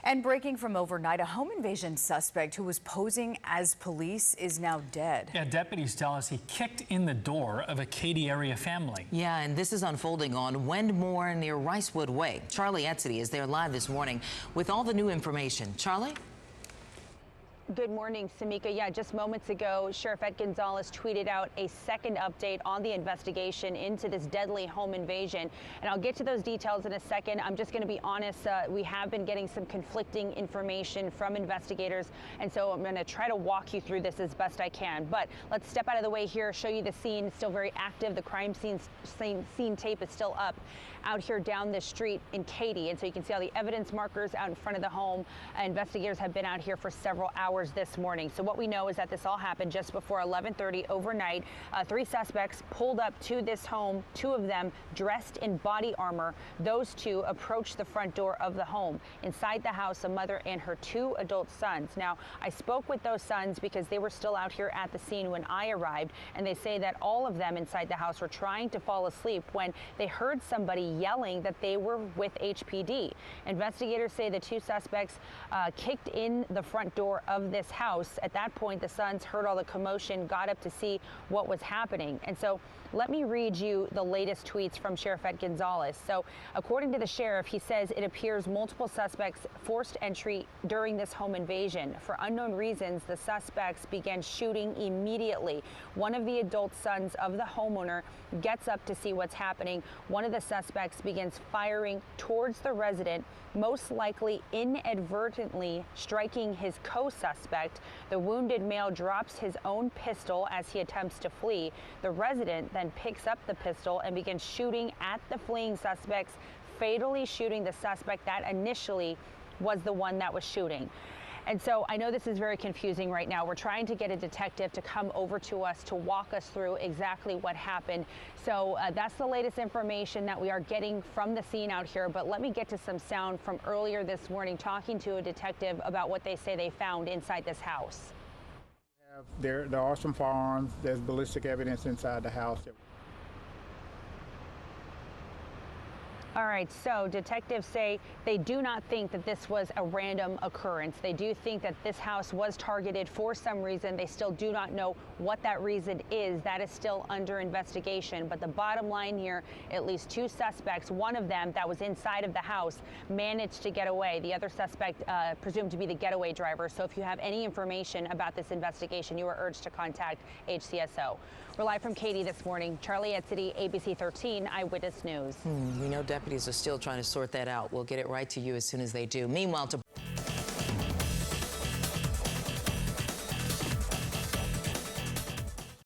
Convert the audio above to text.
And breaking from overnight, a home invasion suspect who was posing as police is now dead. Yeah, deputies tell us he kicked in the door of a Katy area family. Yeah, and this is unfolding on Wendmore near Ricewood Way. Charlie Etzity is there live this morning with all the new information. Charlie? Good morning, Samika. Yeah, just moments ago, Sheriff Ed Gonzalez tweeted out a second update on the investigation into this deadly home invasion. And I'll get to those details in a second. I'm just going to be honest. We have been getting some conflicting information from investigators. And so I'm going to try to walk you through this as best I can. But let's step out of the way here, show you the scene. It's still very active. The crime scene tape is still up out here down this street in Katy. And so you can see all the evidence markers out in front of the home. Investigators have been out here for several hours this morning. So what we know is that this all happened just before 11:30 overnight. 3 suspects pulled up to this home, 2 of them dressed in body armor. Those 2 approached the front door of the home. Inside the house, a mother and her 2 adult sons. Now, I spoke with those sons because they were still out here at the scene when I arrived, and they say that all of them inside the house were trying to fall asleep when they heard somebody yelling that they were with HPD. Investigators say the 2 suspects kicked in the front door of this house. At that point, the sons heard all the commotion, got up to see what was happening. And so let me read you the latest tweets from Sheriff Ed Gonzalez. So according to the sheriff, he says it appears multiple suspects forced entry during this home invasion. For unknown reasons, the suspects began shooting immediately. One of the adult sons of the homeowner gets up to see what's happening. One of the suspects begins firing towards the resident, most likely inadvertently striking his co-suspect. The wounded male drops his own pistol as he attempts to flee. The resident then picks up the pistol and begins shooting at the fleeing suspects, fatally shooting the suspect that initially was the one that was shooting. And so I know this is very confusing right now. We're trying to get a detective to come over to us to walk us through exactly what happened. So that's the latest information that we are getting from the scene out here. But let me get to some sound from earlier this morning, talking to a detective about what they say they found inside this house. There are some firearms. There's ballistic evidence inside the house. All right, so detectives say they do not think that this was a random occurrence. They do think that this house was targeted for some reason. They still do not know what that reason is. That is still under investigation. But the bottom line here, at least 2 suspects, one of them that was inside of the house managed to get away. The other suspect presumed to be the getaway driver. So if you have any information about this investigation, you are urged to contact HCSO. We're live from Katy this morning. Charlie Etzity, ABC 13 Eyewitness News. We know deputies are still trying to sort that out. We'll get it right to you as soon as they do. Meanwhile, to